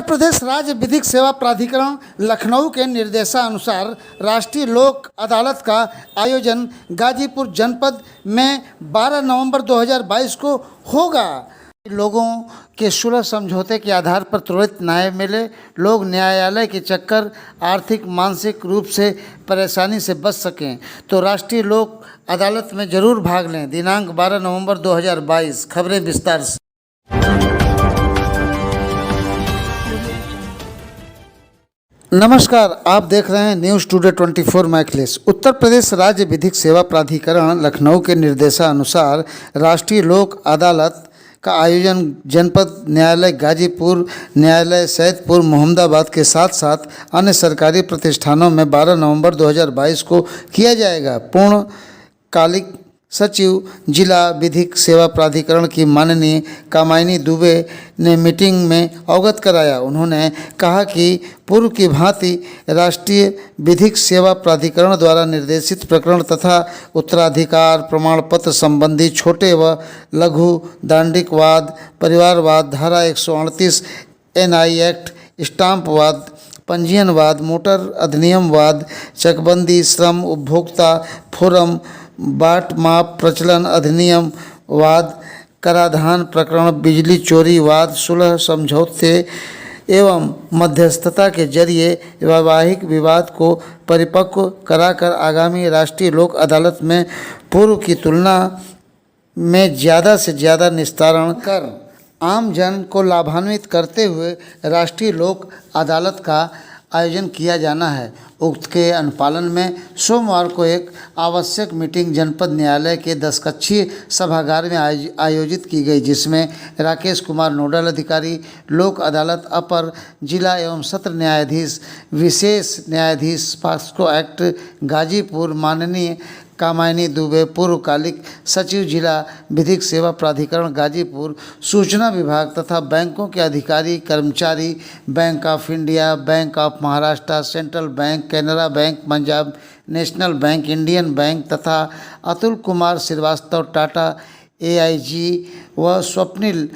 प्रदेश राज्य विधिक सेवा प्राधिकरण लखनऊ के निर्देशानुसार राष्ट्रीय लोक अदालत का आयोजन गाजीपुर जनपद में 12 नवंबर 2022 को होगा। लोगों के सुलह समझौते के आधार पर त्वरित न्याय मिले, लोग न्यायालय के चक्कर आर्थिक मानसिक रूप से परेशानी से बच सकें तो राष्ट्रीय लोक अदालत में जरूर भाग लें। दिनांक 12 नवंबर 2022। खबरें विस्तार से। नमस्कार, आप देख रहे हैं न्यूज़ टुडे 24 मैखलेस। उत्तर प्रदेश राज्य विधिक सेवा प्राधिकरण लखनऊ के निर्देशानुसार राष्ट्रीय लोक अदालत का आयोजन जनपद न्यायालय गाजीपुर, न्यायालय सैदपुर, मोहम्मदाबाद के साथ साथ अन्य सरकारी प्रतिष्ठानों में 12 नवंबर 2022 को किया जाएगा। पूर्णकालिक सचिव जिला विधिक सेवा प्राधिकरण की माननीय कामायनी दुबे ने मीटिंग में अवगत कराया। उन्होंने कहा कि पूर्व की भांति राष्ट्रीय विधिक सेवा प्राधिकरण द्वारा निर्देशित प्रकरण तथा उत्तराधिकार प्रमाण पत्र संबंधी छोटे व लघु दांडिक वाद, परिवारवाद, धारा 138 NI एक्ट, स्टाम्पवाद, पंजीयनवाद, मोटर अधिनियम वाद, चकबंदी, श्रम, उपभोक्ता फोरम, बाट माप प्रचलन अधिनियम वाद, कराधान प्रकरण, बिजली चोरी वाद, सुलह समझौते एवं मध्यस्थता के जरिए वैवाहिक विवाद को परिपक्व कराकर आगामी राष्ट्रीय लोक अदालत में पूर्व की तुलना में ज़्यादा से ज़्यादा निस्तारण कर आम जन को लाभान्वित करते हुए राष्ट्रीय लोक अदालत का आयोजन किया जाना है। उक्त के अनुपालन में सोमवार को एक आवश्यक मीटिंग जनपद न्यायालय के 10 कक्षीय सभागार में आयोजित की गई, जिसमें राकेश कुमार नोडल अधिकारी, लोक अदालत अपर जिला एवं सत्र न्यायाधीश, विशेष न्यायाधीश पॉक्सो एक्ट गाजीपुर माननीय कामायनी दुबे, पूर्वकालिक सचिव जिला विधिक सेवा प्राधिकरण गाजीपुर, सूचना विभाग तथा बैंकों के अधिकारी कर्मचारी, bank of India, bank of Maharashtra, central bank, Canara bank, Punjab national bank, Indian bank तथा अतुल कुमार श्रीवास्तव, टाटा AIG व स्वप्निल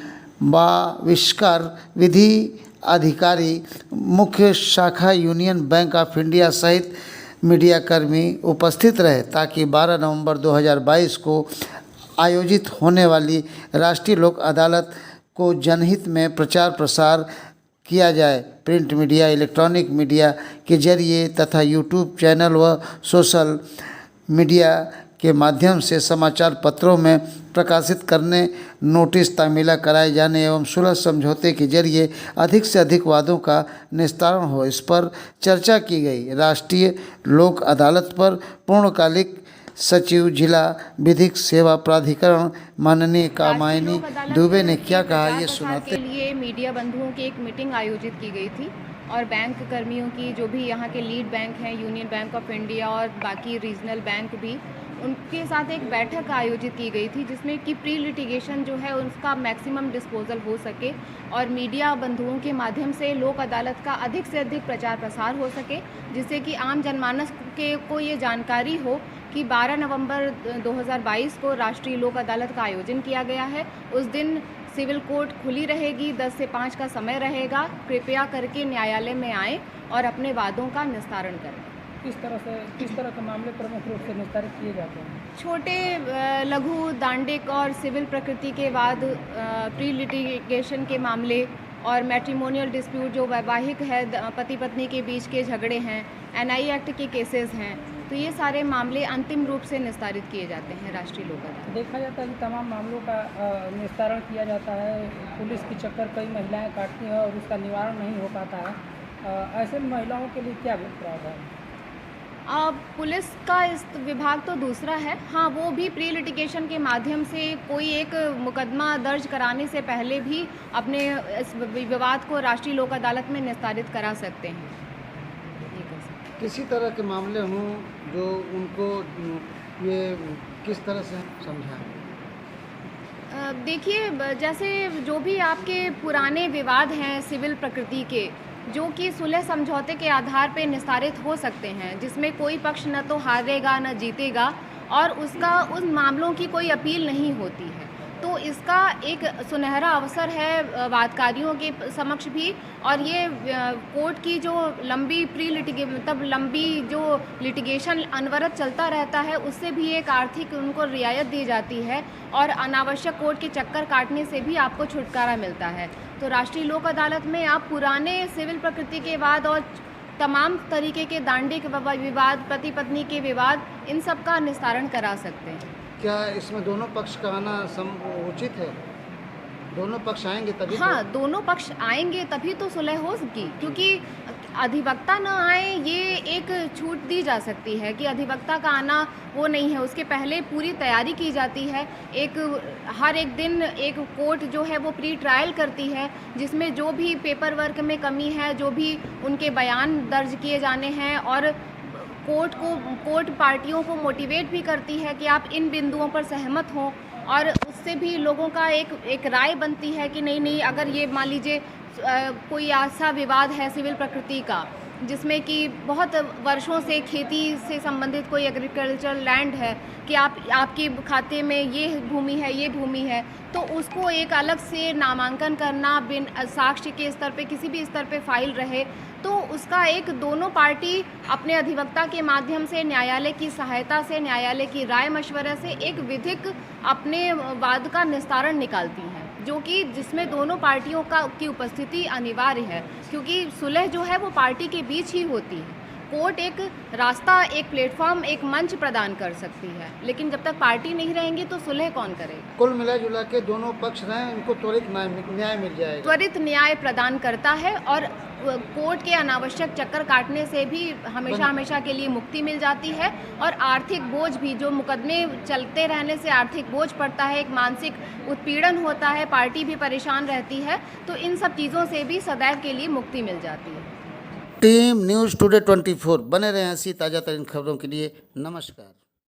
बाविष्कार विधि अधिकारी, मुख्य शाखा यूनियन बैंक ऑफ इंडिया सहित मीडिया कर्मी उपस्थित रहे, ताकि 12 नवंबर 2022 को आयोजित होने वाली राष्ट्रीय लोक अदालत को जनहित में प्रचार प्रसार किया जाए। प्रिंट मीडिया, इलेक्ट्रॉनिक मीडिया के जरिए तथा यूट्यूब चैनल व सोशल मीडिया के माध्यम से समाचार पत्रों में प्रकाशित करने, नोटिस तामीला कराए जाने एवं सुलह समझौते के जरिए अधिक से अधिक वादों का निस्तारण हो, इस पर चर्चा की गई। राष्ट्रीय लोक अदालत पर पूर्णकालिक सचिव जिला विधिक सेवा प्राधिकरण माननीय कामायनी दुबे ने क्या कहा, ये सुनाते। के लिए मीडिया बंधुओं की एक मीटिंग आयोजित की गई थी और बैंक कर्मियों की, जो भी यहाँ के लीड बैंक हैं, यूनियन बैंक ऑफ इंडिया और बाकी रीजनल बैंक भी, उनके साथ एक बैठक आयोजित की गई थी, जिसमें कि प्री लिटिगेशन जो है उसका मैक्सिमम डिस्पोजल हो सके और मीडिया बंधुओं के माध्यम से लोक अदालत का अधिक से अधिक प्रचार प्रसार हो सके, जिससे कि आम जनमानस को ये जानकारी हो कि 12 नवंबर 2022 को राष्ट्रीय लोक अदालत का आयोजन किया गया है। उस दिन सिविल कोर्ट खुली रहेगी, 10 से 5 का समय रहेगा। कृपया करके न्यायालय में आएँ और अपने वादों का निस्तारण करें। किस तरह के मामले प्रमुख रूप से निस्तारित किए जाते हैं? छोटे, लघु, दांडिक और सिविल प्रकृति के वाद, प्री लिटिगेशन के मामले और मैट्रिमोनियल डिस्प्यूट जो वैवाहिक है, पति पत्नी के बीच के झगड़े हैं, NI एक्ट के केसेस हैं, तो ये सारे मामले अंतिम रूप से निस्तारित किए जाते हैं राष्ट्रीय लोक अदालत। देखा जाता है कि तमाम मामलों का निस्तारण किया जाता है, पुलिस की चक्कर कई महिलाएं काटती हैं और उसका निवारण नहीं हो पाता है। ऐसे महिलाओं के लिए क्या प्रावधान है? पुलिस का इस विभाग तो दूसरा है। हाँ, वो भी प्री लिटिगेशन के माध्यम से कोई एक मुकदमा दर्ज कराने से पहले भी अपने इस विवाद को राष्ट्रीय लोक अदालत में निस्तारित करा सकते हैं। किसी तरह के मामले हों जो उनको ये किस तरह से समझाएं? देखिए, जैसे जो भी आपके पुराने विवाद हैं सिविल प्रकृति के, जो कि सुलह समझौते के आधार पर निस्तारित हो सकते हैं, जिसमें कोई पक्ष न तो हारेगा न जीतेगा और उस मामलों की कोई अपील नहीं होती है, तो इसका एक सुनहरा अवसर है वादकारियों के समक्ष भी। और ये कोर्ट की जो लंबी लंबी जो लिटिगेशन अनवरत चलता रहता है, उससे भी एक आर्थिक उनको रियायत दी जाती है और अनावश्यक कोर्ट के चक्कर काटने से भी आपको छुटकारा मिलता है। तो राष्ट्रीय लोक अदालत में आप पुराने सिविल प्रकृति के वाद और तमाम तरीके के दांडिक विवाद, पति पत्नी के विवाद, इन सब का निस्तारण करा सकते हैं। क्या इसमें दोनों पक्ष का आना उचित है? दोनों पक्ष आएंगे तभी हाँ, दोनों पक्ष आएंगे तभी तो सुलह होगी, क्योंकि अधिवक्ता न आए ये एक छूट दी जा सकती है कि अधिवक्ता का आना वो नहीं है, उसके पहले पूरी तैयारी की जाती है। हर एक दिन एक कोर्ट जो है वो प्री ट्रायल करती है, जिसमें जो भी पेपर वर्क में कमी है, जो भी उनके बयान दर्ज किए जाने हैं, और कोर्ट पार्टियों को मोटिवेट भी करती है कि आप इन बिंदुओं पर सहमत हों, और उससे भी लोगों का एक राय बनती है कि नहीं, अगर ये मान लीजिए कोई ऐसा विवाद है सिविल प्रकृति का जिसमें कि बहुत वर्षों से खेती से संबंधित कोई एग्रीकल्चर लैंड है कि आपके खाते में ये भूमि है, तो उसको एक अलग से नामांकन करना बिन साक्ष्य के स्तर पे, किसी भी स्तर पे फाइल रहे, तो उसका एक दोनों पार्टी अपने अधिवक्ता के माध्यम से, न्यायालय की सहायता से, न्यायालय की राय मशवरे से एक विधिक अपने वाद का निस्तारण निकालती हैं, जो कि जिसमें दोनों पार्टियों की उपस्थिति अनिवार्य है, क्योंकि सुलह जो है वो पार्टी के बीच ही होती है। कोर्ट एक रास्ता, एक प्लेटफॉर्म, एक मंच प्रदान कर सकती है, लेकिन जब तक पार्टी नहीं रहेंगी तो सुलह कौन करेगा? कुल मिला जुला के दोनों पक्ष रहें, उनको त्वरित न्याय मिल जाएगा। त्वरित न्याय प्रदान करता है और कोर्ट के अनावश्यक चक्कर काटने से भी हमेशा के लिए मुक्ति मिल जाती है। और आर्थिक बोझ भी, जो मुकदमे चलते रहने से आर्थिक बोझ पड़ता है, एक मानसिक उत्पीड़न होता है, पार्टी भी परेशान रहती है, तो इन सब चीज़ों से भी सदैव के लिए मुक्ति मिल जाती है। टीम न्यूज़ टुडे 24 बने रहें ऐसी ताज़ा तरीन खबरों के लिए। नमस्कार।